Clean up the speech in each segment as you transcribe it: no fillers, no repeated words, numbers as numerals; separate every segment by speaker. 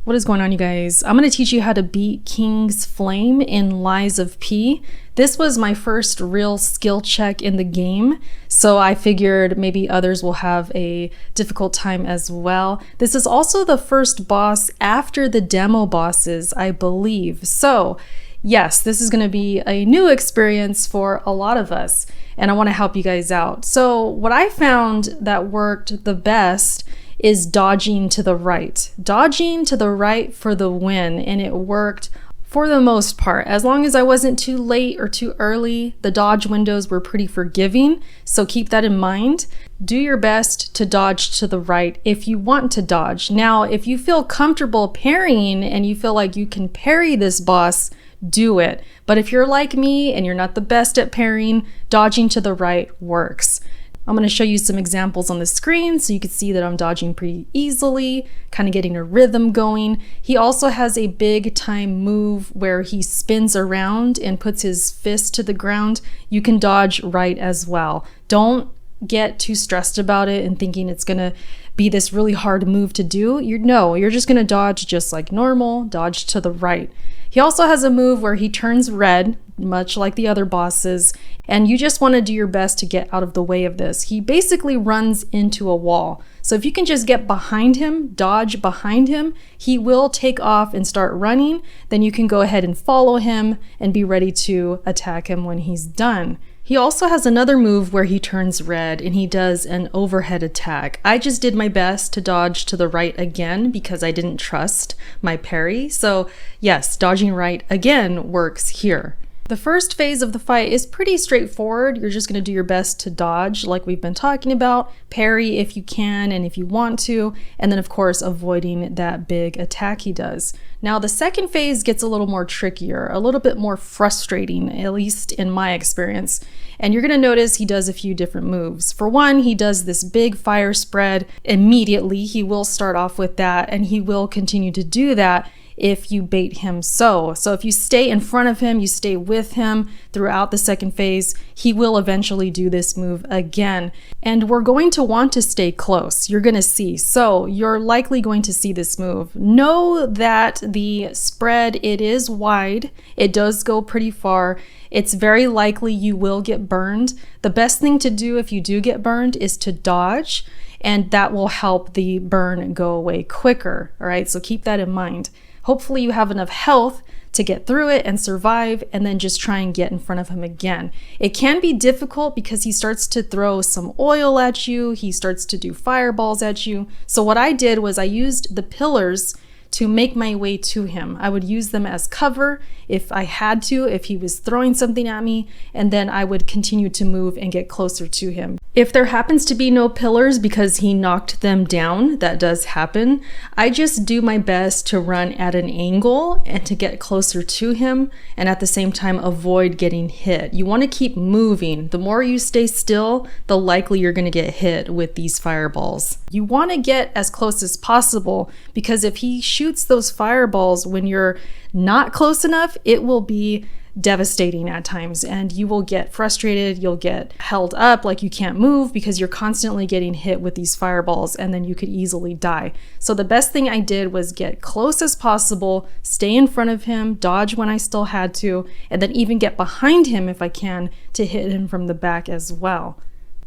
Speaker 1: What is going on, you guys? I'm going to teach you how to beat King's Flame in Lies of P. This was my first real skill check in the game, so I figured maybe others will have a difficult time as well. This is also the first boss after the demo bosses, I believe. So yes, this is going to be a new experience for a lot of us, and I want to help you guys out. So what I found that worked the best is dodging to the right. Dodging to the right for the win, and it worked for the most part. As long as I wasn't too late or too early, the dodge windows were pretty forgiving, so keep that in mind. Do your best to dodge to the right if you want to dodge. Now, if you feel comfortable parrying and you feel like you can parry this boss, do it. But if you're like me and you're not the best at parrying, dodging to the right works. I'm going to show you some examples on the screen so you can see that I'm dodging pretty easily, kind of getting a rhythm going. He also has a big time move where he spins around and puts his fist to the ground. You can dodge right as well. Don't get too stressed about it and thinking it's going to be this really hard move to do. You're just going to dodge just like normal, dodge to the right. He also has a move where he turns red, much like the other bosses, and you just want to do your best to get out of the way of this. He basically runs into a wall. So if you can just get behind him, dodge behind him, he will take off and start running. Then you can go ahead and follow him and be ready to attack him when he's done. He also has another move where he turns red and he does an overhead attack. I just did my best to dodge to the right again because I didn't trust my parry. So yes, dodging right again works here. The first phase of the fight is pretty straightforward. You're just going to do your best to dodge like we've been talking about, parry if you can and if you want to, and then of course avoiding that big attack he does. Now the second phase gets a little more trickier, a little bit more frustrating, at least in my experience. And you're going to notice he does a few different moves. For one, he does this big fire spread immediately. He will start off with that and he will continue to do that if you bait him so if you stay in front of him, you stay with him throughout the second phase, he will eventually do this move again. And we're going to want to stay close. You're going to see. So you're likely going to see this move. Know that the spread, it is wide. It does go pretty far. It's very likely you will get burned. The best thing to do if you do get burned is to dodge, and that will help the burn go away quicker. All right, so keep that in mind. Hopefully you have enough health to get through it and survive, and then just try and get in front of him again. It can be difficult because he starts to throw some oil at you, he starts to do fireballs at you. So what I did was I used the pillars to make my way to him. I would use them as cover if I had to, if he was throwing something at me, and then I would continue to move and get closer to him. If there happens to be no pillars because he knocked them down, that does happen, I just do my best to run at an angle and to get closer to him and at the same time avoid getting hit. You want to keep moving. The more you stay still, the likely you're going to get hit with these fireballs. You want to get as close as possible because if he shoots those fireballs when you're not close enough, it will be devastating at times and you will get frustrated, you'll get held up like you can't move because you're constantly getting hit with these fireballs and then you could easily die. So the best thing I did was get close as possible, stay in front of him, dodge when I still had to, and then even get behind him if I can to hit him from the back as well.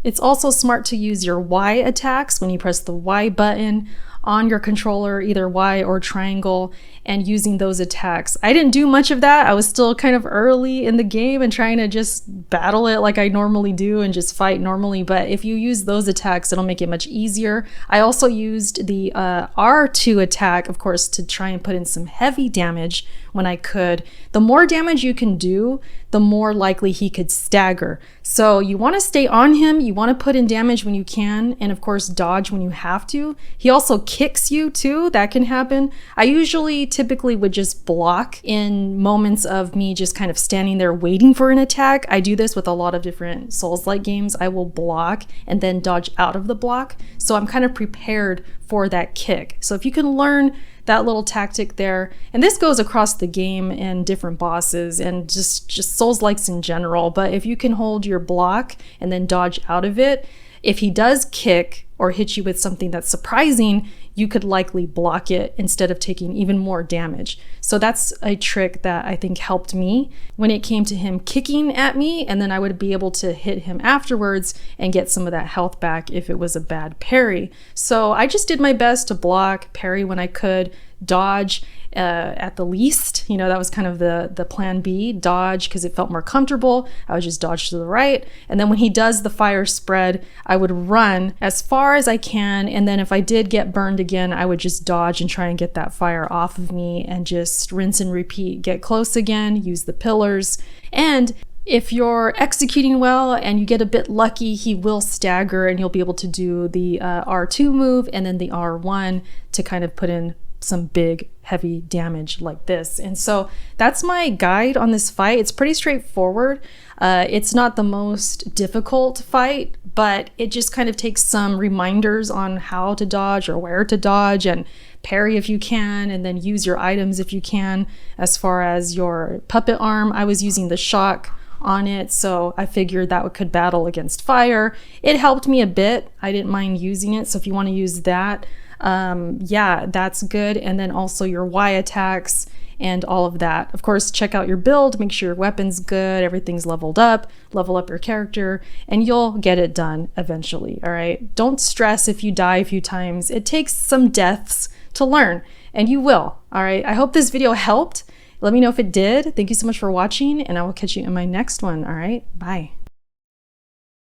Speaker 1: It's also smart to use your Y attacks when you press the Y button on your controller, either Y or triangle, and using those attacks. I didn't do much of that. I was still kind of early in the game and trying to just battle it like I normally do and just fight normally. But if you use those attacks, it'll make it much easier. I also used the R2 attack, of course, to try and put in some heavy damage when I could. The more damage you can do, the more likely he could stagger. So you want to stay on him, you want to put in damage when you can, and of course dodge when you have to. He also kicks you too, that can happen. I typically would just block in moments of me just kind of standing there waiting for an attack. I do this with a lot of different Souls-like games. I will block and then dodge out of the block. So I'm kind of prepared for that kick. So if you can learn that little tactic there, and this goes across the game and different bosses and just Souls-likes in general, but if you can hold your block and then dodge out of it, if he does kick, or hit you with something that's surprising, you could likely block it instead of taking even more damage. So that's a trick that I think helped me when it came to him kicking at me, and then I would be able to hit him afterwards and get some of that health back if it was a bad parry. So I just did my best to block, parry when I could, dodge at the least. You know, that was kind of the plan B, dodge because it felt more comfortable. I would just dodge to the right. And then when he does the fire spread, I would run as far as I can. And then if I did get burned again, I would just dodge and try and get that fire off of me and just rinse and repeat, get close again, use the pillars. And if you're executing well and you get a bit lucky, he will stagger and you'll be able to do the R2 move and then the R1 to kind of put in some big heavy damage like this. And so that's my guide on this fight. It's pretty straightforward. It's not the most difficult fight, but it just kind of takes some reminders on how to dodge or where to dodge, and parry if you can, and then use your items if you can. As far as your puppet arm, I was using the shock on it, so I figured that could battle against fire. It helped me a bit. I didn't mind using it, so if you want to use that, yeah, that's good. And then also your Y attacks and all of that. Of course, check out your build, make sure your weapon's good, everything's leveled up, level up your character, and you'll get it done eventually, all right? Don't stress if you die a few times. It takes some deaths to learn, and you will, all right? I hope this video helped. Let me know if it did. Thank you so much for watching, and I will catch you in my next one, all right? Bye.